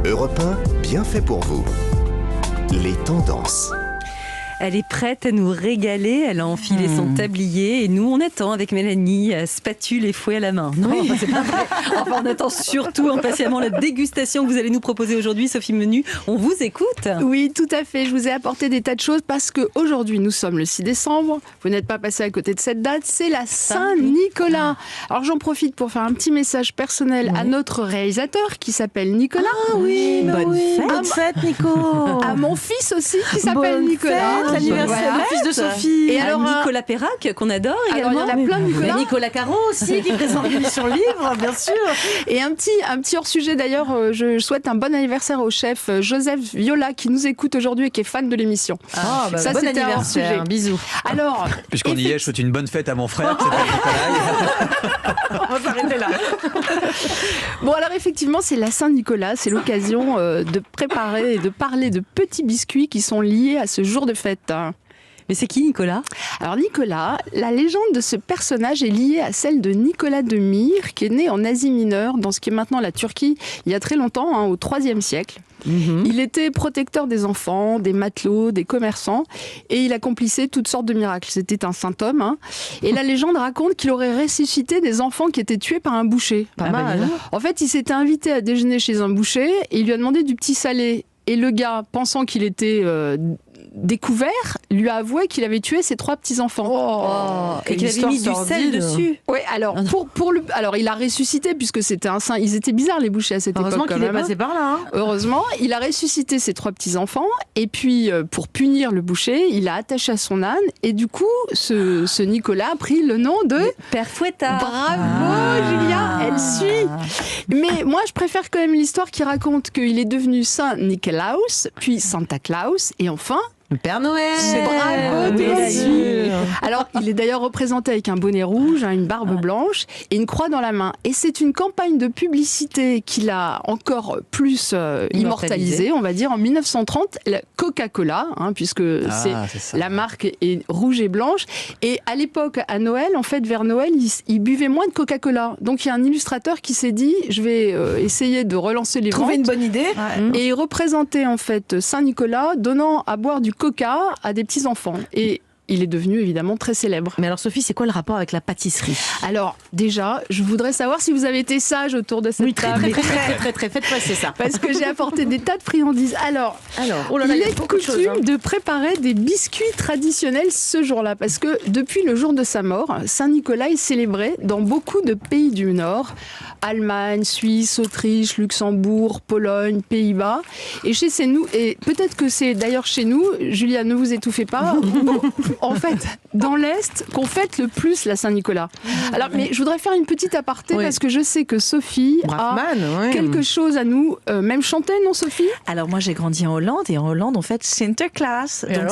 Europe 1, bien fait pour vous. Les tendances. Elle est prête à nous régaler, elle a enfilé son tablier et nous on attend avec Mélanie, spatule et fouet à la main. Non, c'est pas vrai. Enfin, on attend surtout impatiemment la dégustation que vous allez nous proposer aujourd'hui, Sophie Menu. On vous écoute. Oui, tout à fait. Je vous ai apporté des tas de choses parce qu'aujourd'hui nous sommes le 6 décembre. Vous n'êtes pas passé à côté de cette date, c'est la Saint-Nicolas. Alors j'en profite pour faire un petit message personnel à notre réalisateur qui s'appelle Nicolas. Ah oui, bonne fête Nico. À mon fils aussi qui s'appelle Nicolas. L'anniversaire du fils de Sophie. Et alors Nicolas Perrac qu'on adore également. Alors, il y en a plein de Nicolas. Nicolas Caro aussi qui présente l'émission Livre, bien sûr. Et un petit hors-sujet d'ailleurs, je souhaite un bon anniversaire au chef Joseph Viola qui nous écoute aujourd'hui et qui est fan de l'émission. Ça, bon anniversaire, bisous. Alors, puisqu'on y est, je souhaite une bonne fête à mon frère qui s'appelle Nicolas. On va s'arrêter là. Bon alors effectivement c'est la Saint-Nicolas, c'est l'occasion de préparer et de parler de petits biscuits qui sont liés à ce jour de fête. Mais c'est qui Nicolas ? Alors Nicolas, la légende de ce personnage est liée à celle de Nicolas de Myre qui est né en Asie mineure, dans ce qui est maintenant la Turquie, il y a très longtemps, au IIIe siècle. Il était protecteur des enfants, des matelots, des commerçants et il accomplissait toutes sortes de miracles. C'était un saint homme. Et la légende raconte qu'il aurait ressuscité des enfants qui étaient tués par un boucher. Pas mal. En fait, il s'était invité à déjeuner chez un boucher et il lui a demandé du petit salé. Et le gars, pensant qu'il était découvert, lui a avoué qu'il avait tué ses 3 petits-enfants. Et qu'il avait mis du sel dessus. Oui, alors, alors il a ressuscité, puisque c'était un saint. Ils étaient bizarres, les bouchers, à cette époque. Heureusement qu'il est passé par là. Heureusement, il a ressuscité ses 3 petits-enfants. Et puis, pour punir le boucher, il a attaché à son âne. Et du coup, ce Nicolas a pris le nom de Père Fouettard. Bravo, Julia, elle suit. Mais moi, je préfère quand même l'histoire qui raconte qu'il est devenu Saint Nikolaus, puis Santa Claus, et enfin Père Noël. Bravo, alors, il est d'ailleurs représenté avec un bonnet rouge, une barbe blanche et une croix dans la main. Et c'est une campagne de publicité qu'il a encore plus immortalisée, on va dire, en 1930, la Coca-Cola, puisque la marque est rouge et blanche. Et à l'époque, à Noël, en fait, vers Noël, il buvait moins de Coca-Cola. Donc, il y a un illustrateur qui s'est dit, je vais essayer de relancer les ventes. Trouver une bonne idée. Et il représentait, en fait, Saint-Nicolas donnant à boire du Coca à des petits-enfants. Et il est devenu évidemment très célèbre. Mais alors Sophie, c'est quoi le rapport avec la pâtisserie ? Alors déjà, je voudrais savoir si vous avez été sage autour de cette table. Très, faites passer ça. Parce que j'ai apporté des tas de friandises. Alors il est coutume de préparer des biscuits traditionnels ce jour-là. Parce que depuis le jour de sa mort, Saint-Nicolas est célébré dans beaucoup de pays du Nord. Allemagne, Suisse, Autriche, Luxembourg, Pologne, Pays-Bas. Et chez nous, et peut-être que c'est d'ailleurs chez nous, Julia, ne vous étouffez pas, en fait, dans l'Est, qu'on fête le plus la Saint-Nicolas. Alors, mais je voudrais faire une petite aparté parce que je sais que Sophie a quelque chose à nous, même chanter, non Sophie ? Alors moi j'ai grandi en Hollande et en Hollande on fête Sinterklaas. Donc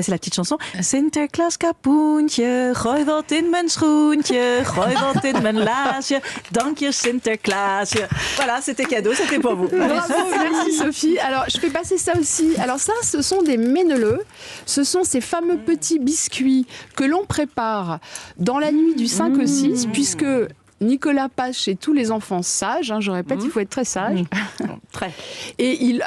c'est la petite chanson. Sinterklaas kapoentje, gooi wat in mijn schoentje, gooi wat in mijn laasje, dank je Sinterklaas. Voilà, c'était cadeau, c'était pour vous. Bravo, merci Sophie. Alors, je fais passer ça aussi. Alors ça, ce sont des méneleux. Ce sont ces fameux petits biscuits que l'on prépare dans la nuit du 5 au 6, puisque Nicolas passe chez tous les enfants sages. Je répète, il faut être très sage. Très. Et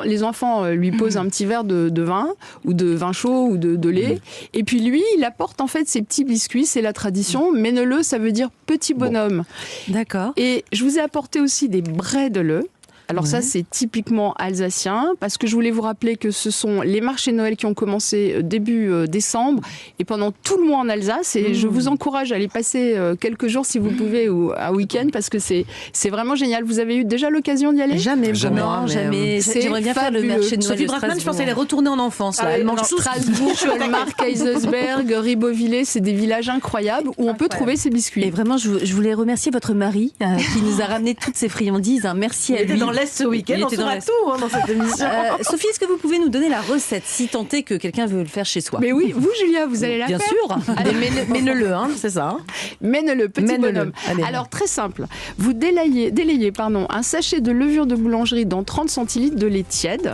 les enfants lui posent un petit verre de vin, ou de vin chaud, ou de lait. Et puis lui, il apporte en fait ces petits biscuits. C'est la tradition. Méneleux, ça veut dire petit bonhomme. D'accord. Et je vous ai apporté aussi des bredele. Alors ça, c'est typiquement alsacien, parce que je voulais vous rappeler que ce sont les marchés Noël qui ont commencé début décembre, et pendant tout le mois en Alsace, et je vous encourage à aller passer quelques jours, si vous pouvez, ou un week-end, parce que c'est vraiment génial. Vous avez eu déjà l'occasion d'y aller ? Jamais. J'aimerais bien faire le marché de Noël Sophie Brackmann, je pense qu'elle est retournée en enfance. Là. Elle mange tout. Strasbourg, Colmar, Kaisersberg, Ribeauvillé, c'est des villages incroyables où on peut trouver ces biscuits. Et vraiment, je voulais remercier votre mari qui nous a ramené toutes ces friandises. Merci à lui. Ce week-end, on saura tout dans cette émission. Sophie, est-ce que vous pouvez nous donner la recette, si tant est que quelqu'un veut le faire chez soi ? Mais oui, vous Julia, vous allez la faire. Bien sûr. Allez, mène-le, c'est ça. Mène-le, petit bonhomme. Allez. Alors, très simple. Vous délayez un sachet de levure de boulangerie dans 30 centilitres de lait tiède.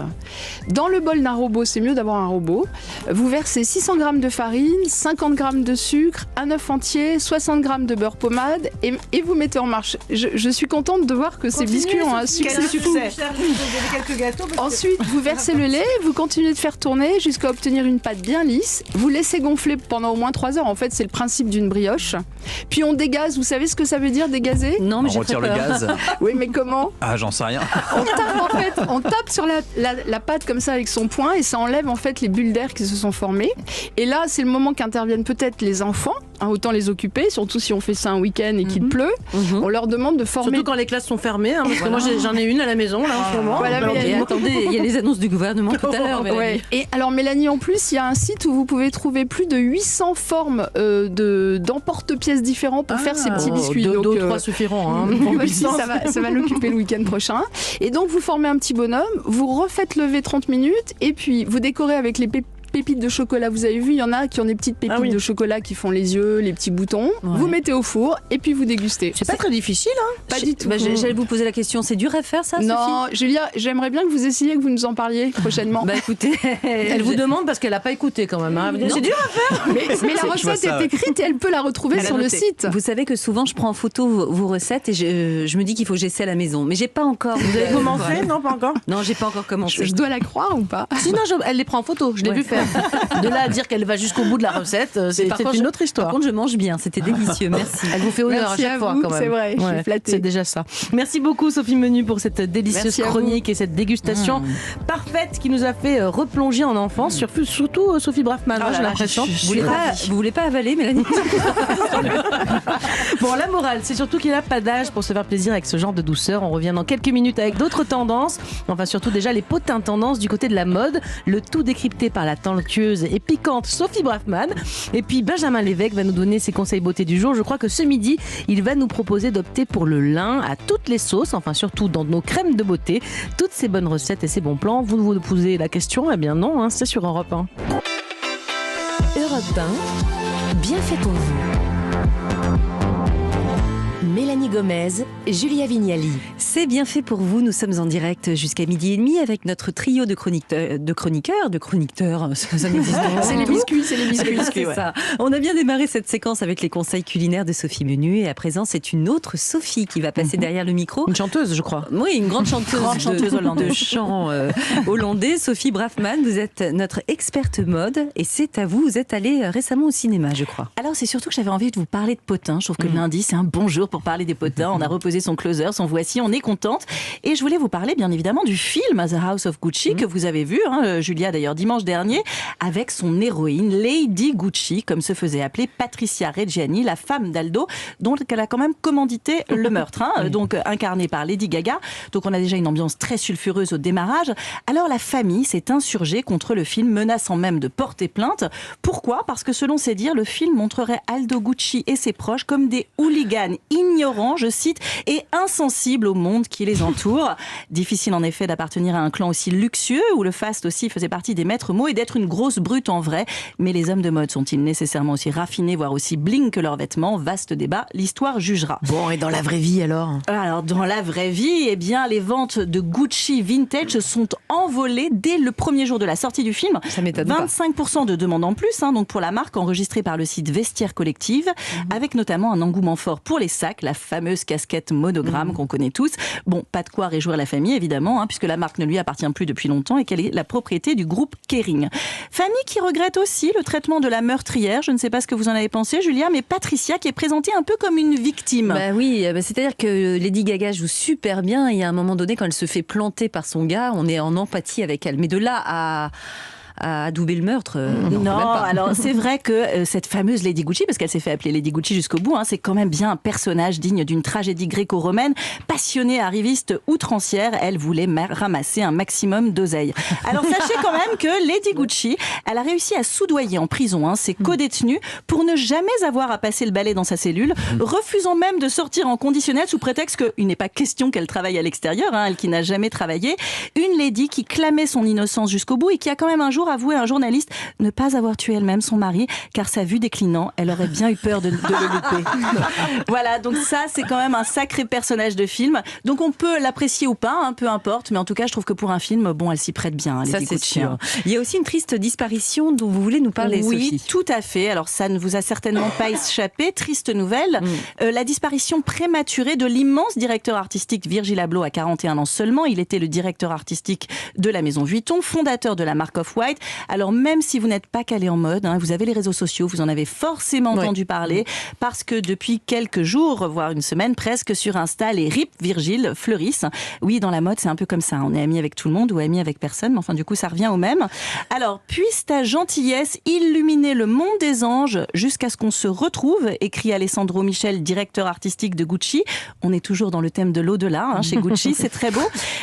Dans le bol d'un robot, c'est mieux d'avoir un robot. Vous versez 600 g de farine, 50 g de sucre, un œuf entier, 60 g de beurre pommade et vous mettez en marche. Je suis contente de voir que ces biscuits ont un succès succès. Ensuite, vous versez le lait, vous continuez de faire tourner jusqu'à obtenir une pâte bien lisse. Vous laissez gonfler pendant au moins 3 heures. En fait, c'est le principe d'une brioche. Puis on dégaze. Vous savez ce que ça veut dire, dégazer? Non, mais On retire le gaz. Oui, mais comment? Ah, j'en sais rien. On tape sur la pâte comme ça avec son poing et ça enlève en fait les bulles d'air qui se sont formées. Et là, c'est le moment qu'interviennent peut-être les enfants. Autant les occuper, surtout si on fait ça un week-end et qu'il pleut. On leur demande de former. Surtout quand les classes sont fermées, hein, parce que moi j'en ai une à la maison là en ce moment. Voilà, attendez, il y a les annonces du gouvernement tout à l'heure. Ouais. Et alors Mélanie, en plus, il y a un site où vous pouvez trouver plus de 800 formes d'emporte-pièces différents pour faire ces petits biscuits. 2 ou 3 suffiront. Hein, ça va l'occuper le week-end prochain. Et donc vous formez un petit bonhomme, vous refaites lever 30 minutes et puis vous décorez avec les pépites de chocolat. Vous avez vu, il y en a qui ont des petites pépites de chocolat qui font les yeux, les petits boutons. Ouais. Vous mettez au four et puis vous dégustez. C'est pas très difficile, hein? Pas du tout. J'allais vous poser la question, c'est dur à faire ça, non, Sophie? Julia, j'aimerais bien que vous essayiez, que vous nous en parliez prochainement. Écoutez, elle vous demande parce qu'elle a pas écouté quand même. Hein. C'est dur à faire. Mais la recette est écrite et elle peut la retrouver sur le site. Vous savez que souvent je prends en photo vos recettes et je me dis qu'il faut que j'essaie à la maison. Mais j'ai pas encore. Vous avez commencé? Non, pas encore. Non, j'ai pas encore commencé. Je dois la croire ou pas? Sinon, elle les prend en photo. Je l'ai vu faire. De là à dire qu'elle va jusqu'au bout de la recette, c'est une autre histoire. Par contre, je mange bien, c'était délicieux, merci. Elle vous fait honneur merci à chaque fois quand même. C'est vrai, je suis flattée. C'est déjà ça. Merci beaucoup Sophie Menu pour cette délicieuse chronique et cette dégustation parfaite qui nous a fait replonger en enfance, surtout Sophie Braffman, j'ai l'impression. Vous voulez pas avaler, Mélanie? Bon, la morale, c'est surtout qu'il n'y a pas d'âge pour se faire plaisir avec ce genre de douceur. On revient dans quelques minutes avec d'autres tendances, enfin surtout déjà les potins tendances du côté de la mode, le tout décrypté par la talentueuse et piquante Sophie Braffman. Et puis Benjamin Lévesque va nous donner ses conseils beauté du jour. Je crois que ce midi, il va nous proposer d'opter pour le lin à toutes les sauces, enfin surtout dans nos crèmes de beauté. Toutes ces bonnes recettes et ces bons plans, vous vous posez la question? Eh bien non, hein, c'est sur Europe 1. Europe 1, bien fait pour vous. Mélanie Gomez, Julia Vignali. C'est bien fait pour vous. Nous sommes en direct jusqu'à 12h30 avec notre trio de chroniqueurs. Ça n'existe pas. C'est les biscuits. C'est ça. On a bien démarré cette séquence avec les conseils culinaires de Sophie Menu et à présent c'est une autre Sophie qui va passer derrière le micro. Une chanteuse, je crois. Oui, une grande chanteuse hollandaise. De chant hollandais. Sophie Braffman, vous êtes notre experte mode et c'est à vous. Vous êtes allée récemment au cinéma, je crois. Alors c'est surtout que j'avais envie de vous parler de potins. Je trouve que lundi c'est un bon jour pour parler des potins. On a reposé son closer, son voici, on est contente. Et je voulais vous parler bien évidemment du film The House of Gucci que vous avez vu, hein, Julia d'ailleurs dimanche dernier, avec son héroïne Lady Gucci, comme se faisait appeler Patricia Reggiani, la femme d'Aldo, dont elle a quand même commandité le meurtre, hein, donc incarnée par Lady Gaga. Donc on a déjà une ambiance très sulfureuse au démarrage. Alors la famille s'est insurgée contre le film, menaçant même de porter plainte. Pourquoi ? Parce que selon ses dires, le film montrerait Aldo Gucci et ses proches comme des hooligans ignorants, je cite, et insensibles au monde qui les entoure. Difficile en effet d'appartenir à un clan aussi luxueux, où le faste aussi faisait partie des maîtres mots, et d'être une grosse brute en vrai. Mais les hommes de mode sont-ils nécessairement aussi raffinés, voire aussi bling que leurs vêtements ? Vaste débat, l'histoire jugera. Bon, et dans la vraie vie alors ? Alors dans la vraie vie, eh bien les ventes de Gucci Vintage sont envolées dès le premier jour de la sortie du film. Ça m'étonne pas. 25% de demandes en plus, hein, donc pour la marque, enregistrée par le site Vestiaire Collective, avec notamment un engouement fort pour les sacs, la fameuse casquette monogramme qu'on connaît tous. Bon, pas de quoi réjouir la famille évidemment, hein, puisque la marque ne lui appartient plus depuis longtemps et qu'elle est la propriété du groupe Kering. Famille qui regrette aussi le traitement de la meurtrière. Je ne sais pas ce que vous en avez pensé, Julia, mais Patricia qui est présentée un peu comme une victime. Bah oui, c'est-à-dire que Lady Gaga joue super bien et à un moment donné, quand elle se fait planter par son gars, on est en empathie avec elle. Mais de là à adouber le meurtre. Non, alors c'est vrai que cette fameuse Lady Gucci, parce qu'elle s'est fait appeler Lady Gucci jusqu'au bout, hein, c'est quand même bien un personnage digne d'une tragédie gréco-romaine, passionnée arriviste outrancière. Elle voulait ramasser un maximum d'oseille. Alors sachez quand même que Lady Gucci, elle a réussi à soudoyer en prison ses co-détenus pour ne jamais avoir à passer le balai dans sa cellule, refusant même de sortir en conditionnel sous prétexte qu'il n'est pas question qu'elle travaille à l'extérieur, hein, elle qui n'a jamais travaillé. Une lady qui clamait son innocence jusqu'au bout et qui a quand même un jour alors avoué à un journaliste ne pas avoir tué elle-même son mari, car sa vue déclinant, elle aurait bien eu peur de le louper. Voilà, donc ça, c'est quand même un sacré personnage de film. Donc on peut l'apprécier ou pas, hein, peu importe, mais en tout cas, je trouve que pour un film, bon, elle s'y prête bien. Ça, c'est sûr. Il y a aussi une triste disparition dont vous voulez nous parler, oui, Sophie. Tout à fait. Alors ça ne vous a certainement pas échappé. Triste nouvelle. La disparition prématurée de l'immense directeur artistique Virgil Abloh à 41 ans seulement. Il était le directeur artistique de la Maison Vuitton, fondateur de la marque Off-White. Alors même si vous n'êtes pas calé en mode, hein, vous avez les réseaux sociaux, vous en avez forcément entendu parler, parce que depuis quelques jours, voire une semaine presque, sur Insta, les RIP Virgil fleurissent. Oui, dans la mode, c'est un peu comme ça. On est amis avec tout le monde ou amis avec personne, mais enfin du coup, ça revient au même. Alors, puisse ta gentillesse illuminer le monde des anges jusqu'à ce qu'on se retrouve, écrit Alessandro Michel, directeur artistique de Gucci. On est toujours dans le thème de l'au-delà, hein, chez Gucci, c'est très beau.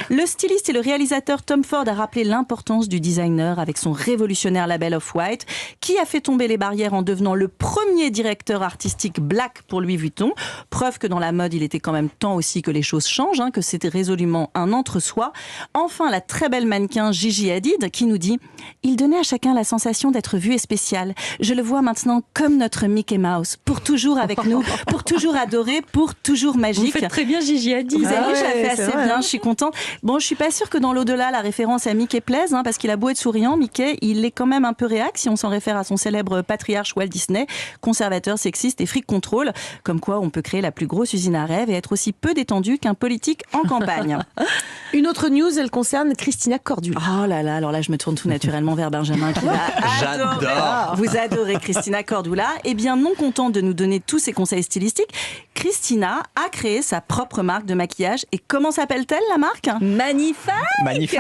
Le styliste et le réalisateur Tom Ford a rappelé l'importance du designer avec son révolutionnaire label Off-White, qui a fait tomber les barrières en devenant le premier directeur artistique black pour Louis Vuitton. Preuve que dans la mode, il était quand même temps aussi que les choses changent, hein, que c'était résolument un entre-soi. Enfin, la très belle mannequin Gigi Hadid qui nous dit « Il donnait à chacun la sensation d'être vu et spécial. Je le vois maintenant comme notre Mickey Mouse, pour toujours avec nous, pour toujours adoré, pour toujours magique. » Vous faites très bien Gigi Hadid. Vous avez fait assez bien, je suis contente. Bon, je suis pas sûre que dans l'au-delà, la référence à Mickey plaise, hein, parce qu'il a beau être souriant, Mickey, il est quand même un peu réac si on s'en réfère à son célèbre patriarche Walt Disney, conservateur, sexiste et fric contrôle. Comme quoi, on peut créer la plus grosse usine à rêve et être aussi peu détendu qu'un politique en campagne. Une autre news, elle concerne Christina Cordula. Oh là là, alors là, je me tourne tout naturellement vers Benjamin qui va adorer. J'adore. Vous adorez Christina Cordula. Eh bien, non contente de nous donner tous ses conseils stylistiques, Christina a créé sa propre marque de maquillage. Et comment s'appelle-t-elle, la marque ? Magnifique. Magnifique.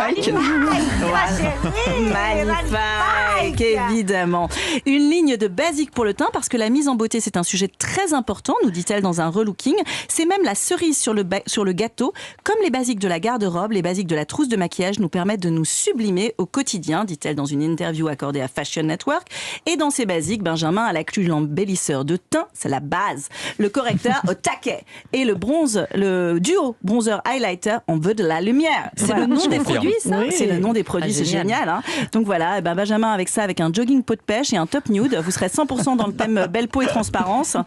Magnifique, évidemment. Une ligne de basique pour le teint, parce que la mise en beauté, c'est un sujet très important, nous dit-elle dans un relooking. C'est même la cerise sur le gâteau. Comme les basiques de la garde-robe, les basiques de la trousse de maquillage nous permettent de nous sublimer au quotidien, dit-elle dans une interview accordée à Fashion Network. Et dans ces basiques, Benjamin a inclus l'embellisseur de teint, c'est la base. Le correcteur au taquet. Et le duo bronzer-highlighter, on veut de la lumière. C'est le nom des produits, ça ? Oui. C'est le nom des produits, c'est génial. Hein. Donc voilà, Benjamin avec ça, avec un jogging peau de pêche et un top nude, vous serez 100% dans le thème belle peau et transparence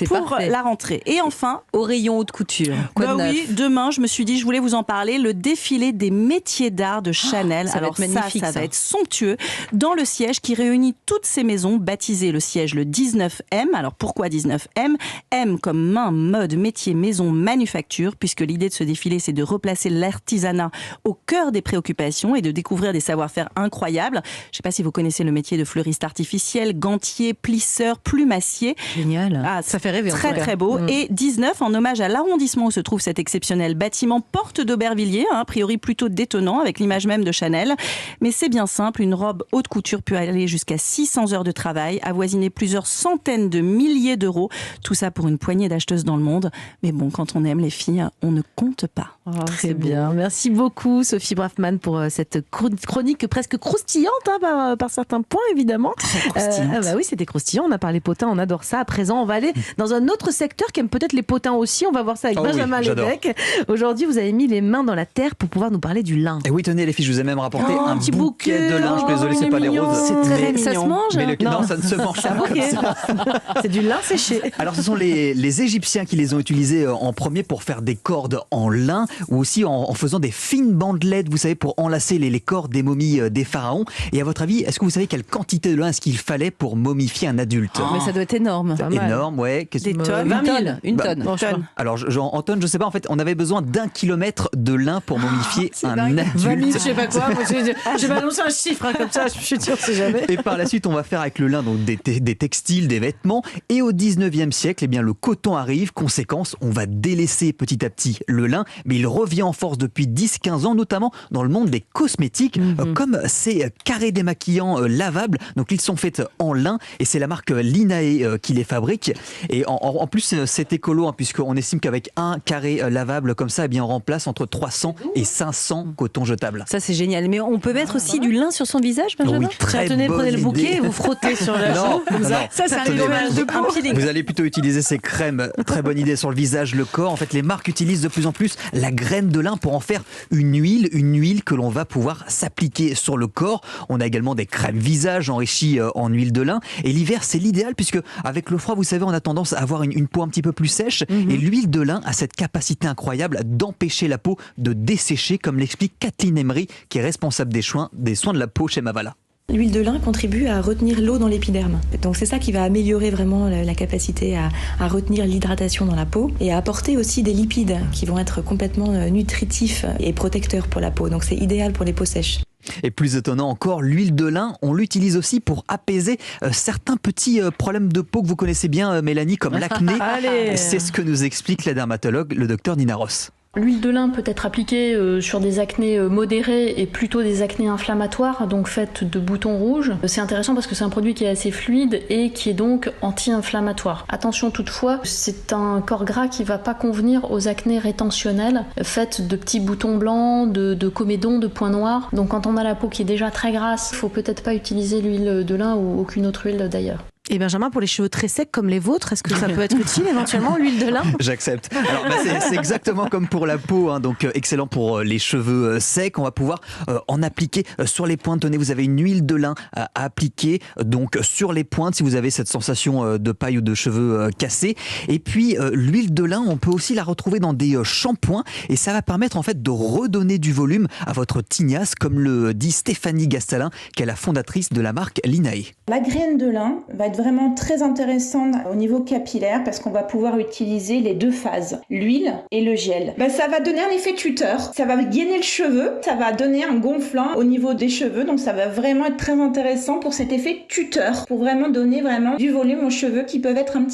pour parfait. la rentrée. Et enfin, au rayon haute couture. Quoi de neuf ? oui, demain, je me suis dit, je voulais vous en parler, le défilé des métiers d'art de Chanel. Ça va être magnifique, ça va être somptueux, dans le siège qui réunit toutes ces maisons, baptisé le siège le 19M. Alors pourquoi 19M ? M comme main, mode, métier, maison, manufacture, puisque l'idée de ce défilé, c'est de replacer l'artisanat au cœur des préoccupations et de découvrir des savoir-faire incroyables. Je ne sais pas si vous connaissez le métier de fleuriste artificiel, gantier, plisseur, plumassier. Génial. Ah, ça fait rêver. Très très beau. Et 19 en hommage à l'arrondissement où se trouve cet exceptionnel bâtiment porte d'Aubervilliers, a priori plutôt détonnant avec l'image même de Chanel. Mais c'est bien simple, une robe haute couture peut aller jusqu'à 600 heures de travail, avoisiner plusieurs centaines de milliers d'euros. Tout ça pour une poignée d'acheteuses dans le monde. Mais bon, quand on aime les filles, on ne compte pas. Très bien. Merci beaucoup, Sophie Braffman, pour cette chronique presque croustillante par certains points, évidemment. Très croustillante. Oui, c'était croustillant. On a parlé potins, on adore ça. À présent, on va aller dans un autre secteur qui aime peut-être les potins aussi. On va voir ça avec Benjamin Lévesque. Aujourd'hui, vous avez mis les mains dans la terre pour pouvoir nous parler du lin. Et oui, tenez les filles, je vous ai même rapporté un petit bouquet de lin. Je suis désolé, c'est pas des roses. C'est très mignon. Ça se mange Mais non, ça ne se mange pas. C'est du lin séché. Alors, ce sont les Égyptiens qui les ont utilisés en premier pour faire des cordes en lin, ou aussi en faisant des fines bandelettes, vous savez, pour enlacer les corps des momies des pharaons. Et à votre avis, est-ce que vous savez quelle quantité de lin est-ce qu'il fallait pour momifier un adulte ? Mais ça doit être énorme. Énorme, ouais. Des tonnes. 20 000. Une tonne. Alors, en tonnes, je sais pas. En fait, on avait besoin d'1 kilomètre de lin pour momifier un adulte. 20 000, je sais pas quoi. Je vais annoncer un chiffre comme ça, je suis sûre, c'est jamais. Et par la suite, on va faire avec le lin donc des textiles, des vêtements. Et au 19e siècle, eh bien, le coton arrive. Conséquence, on va délaisser petit à petit le lin. Mais il revient en force depuis 10-15 ans, notamment dans le monde des cosmétiques, comme ces carrés démaquillants lavables. Donc, ils sont faits en lin. Et c'est la marque Linae qui les fabrique. Et en plus, c'est écolo, puisqu'on estime qu'avec un carré lavable comme ça, eh bien, on remplace entre 300 et 500 cotons jetables. Ça, c'est génial. Mais on peut mettre aussi du lin sur son visage, Benjamin ? Oui, très Tenez, prenez le bonne bouquet idée. et vous frottez sur la joue. Non, Comme ça. non. Ça, c'est un Tenez, dommage de peau. Vous allez plutôt utiliser ces crèmes Très bonne idée sur le visage, le corps. En fait, les marques utilisent de plus en plus la graine de lin pour en faire une huile que l'on va pouvoir s'appliquer sur le corps. On a également des crèmes visage enrichies en huile de lin. Et l'hiver, c'est l'idéal puisque avec le froid, vous savez, on a tendance à avoir une peau un petit peu plus sèche. Et l'huile de lin a cette capacité incroyable d'empêcher la peau de dessécher, comme l'explique Kathleen Emery, qui est responsable des soins de la peau chez Mavala. L'huile de lin contribue à retenir l'eau dans l'épiderme. Donc c'est ça qui va améliorer vraiment la capacité à retenir l'hydratation dans la peau et à apporter aussi des lipides qui vont être complètement nutritifs et protecteurs pour la peau. Donc c'est idéal pour les peaux sèches. Et plus étonnant encore, l'huile de lin, on l'utilise aussi pour apaiser certains petits problèmes de peau que vous connaissez bien, Mélanie, comme l'acné. C'est ce que nous explique la dermatologue, le docteur Nina Ross. L'huile de lin peut être appliquée sur des acnés modérés et plutôt des acnés inflammatoires, donc faites de boutons rouges. C'est intéressant parce que c'est un produit qui est assez fluide et qui est donc anti-inflammatoire. Attention toutefois, c'est un corps gras qui ne va pas convenir aux acnés rétentionnels, faites de petits boutons blancs, de comédons, de points noirs. Donc quand on a la peau qui est déjà très grasse, il ne faut peut-être pas utiliser l'huile de lin ou aucune autre huile d'ailleurs. Et Benjamin, pour les cheveux très secs comme les vôtres, est-ce que ça peut être utile éventuellement, l'huile de lin ? J'accepte. Alors c'est exactement comme pour la peau, hein, donc excellent pour les cheveux secs. On va pouvoir en appliquer sur les pointes. Tenez, vous avez une huile de lin à appliquer donc sur les pointes si vous avez cette sensation de paille ou de cheveux cassés. Et puis l'huile de lin, on peut aussi la retrouver dans des shampoings et ça va permettre en fait de redonner du volume à votre tignasse, comme le dit Stéphanie Gastalin, qui est la fondatrice de la marque Linae. La graine de lin va être vraiment très intéressante au niveau capillaire parce qu'on va pouvoir utiliser les deux phases, l'huile et le gel. Ça va donner un effet tuteur, ça va gainer le cheveu, ça va donner un gonflant au niveau des cheveux, donc ça va vraiment être très intéressant pour cet effet tuteur, pour vraiment donner du volume aux cheveux qui peuvent être un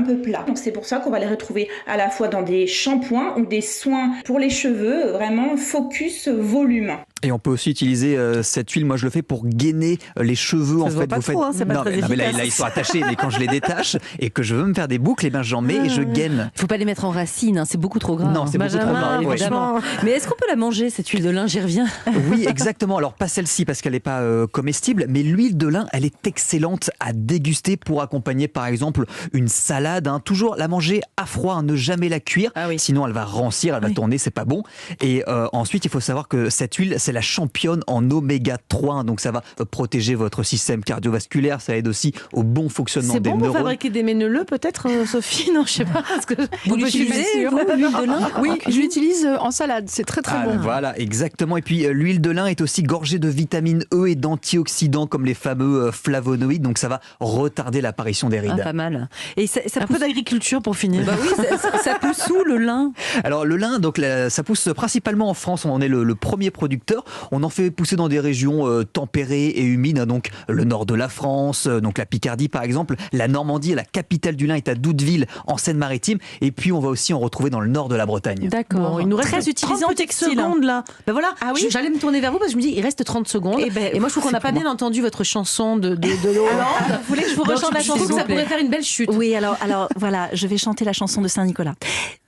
peu plats. Donc c'est pour ça qu'on va les retrouver à la fois dans des shampoings ou des soins pour les cheveux, vraiment focus volume. Et on peut aussi utiliser cette huile, moi je le fais pour gainer les cheveux. Ça se voit pas trop, hein, c'est pas très efficace. Mais là ils sont attachés, mais quand je les détache et que je veux me faire des boucles, j'en mets et je gaine. Il ne faut pas les mettre en racines, hein, c'est beaucoup trop gras. Non, c'est beaucoup trop gras. Évidemment. Mais est-ce qu'on peut la manger, cette huile de lin ? J'y reviens. Oui, exactement. Alors pas celle-ci parce qu'elle n'est pas comestible, mais l'huile de lin, elle est excellente à déguster pour accompagner par exemple une salade. Hein. Toujours la manger à froid, hein, ne jamais la cuire, sinon elle va rancir, elle va tourner, c'est pas bon. Et ensuite, il faut savoir que cette huile, c'est la championne en oméga 3, donc ça va protéger votre système cardiovasculaire, ça aide aussi au bon fonctionnement des neurones. C'est bon pour fabriquer des méneleux peut-être, Sophie ? Non, je sais pas. Parce que vous l'utilisez, vous, l'huile de lin ? Oui, je l'utilise en salade, c'est très bon. Voilà, exactement. Et puis l'huile de lin est aussi gorgée de vitamine E et d'antioxydants comme les fameux flavonoïdes, donc ça va retarder l'apparition des rides. Pas mal. Et ça un peu d'agriculture pour finir. Oui, ça pousse où le lin ? Alors le lin, donc ça pousse principalement en France. On est le premier producteur. On en fait pousser dans des régions tempérées et humides, donc le nord de la France, donc la Picardie par exemple, la Normandie, la capitale du lin est à Doudeville en Seine-Maritime, et puis on va aussi en retrouver dans le nord de la Bretagne. D'accord. Bon, il nous reste très utilisé en textile secondes là. Voilà. J'allais me tourner vers vous parce que je me dis il reste 30 secondes. Et moi je trouve qu'on n'a pas bien entendu votre chanson de Hollande. Vous voulez que je vous rechante la chanson ? Ça pourrait faire une belle chute. Oui, alors voilà, je vais chanter la chanson de Saint-Nicolas.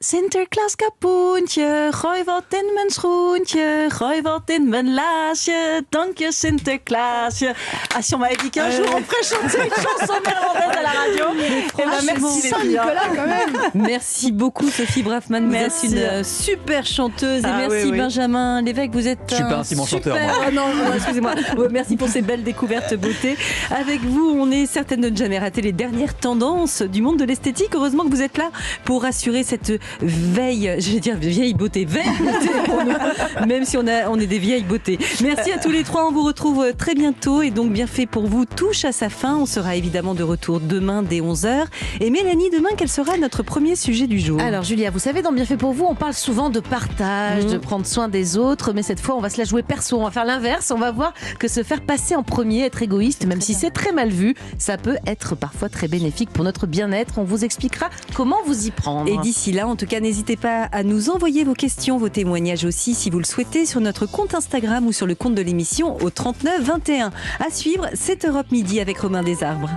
Sinterklaas kapoentje, gooi wat in mijn schoentje, gooi wat in mijn laasje, dank je Sinterklaasje. Ah, si on m'avait dit qu'un jour on ferait chanter une chanson néerlandaise à la radio. Merci Saint-Nicolas quand même. Merci beaucoup Sophie Braffman, vous êtes une super chanteuse. Et merci Benjamin Lévesque, vous êtes je suis pas un si bon chanteur, moi. Non, excusez-moi. Merci pour ces belles découvertes beauté. Avec vous, on est certaine de ne jamais rater les dernières tendances du monde de l'esthétique. Heureusement que vous êtes là pour assurer cette vieille beauté pour nous, même si on est des vieilles beautés. Merci à tous les trois, on vous retrouve très bientôt et donc Bien fait pour vous touche à sa fin. On sera évidemment de retour demain dès 11h. Et Mélanie, demain, quel sera notre premier sujet du jour ? Alors Julia, vous savez, dans Bien fait pour vous, on parle souvent de partage, de prendre soin des autres, mais cette fois on va se la jouer perso, on va faire l'inverse, on va voir que se faire passer en premier, être égoïste, même si c'est très mal vu, ça peut être parfois très bénéfique pour notre bien-être. On vous expliquera comment vous y prendre. Et d'ici là, en tout cas, n'hésitez pas à nous envoyer vos questions, vos témoignages aussi, si vous le souhaitez, sur notre compte Instagram ou sur le compte de l'émission au 39 21. À suivre, c'est Europe Midi avec Romain Desarbres.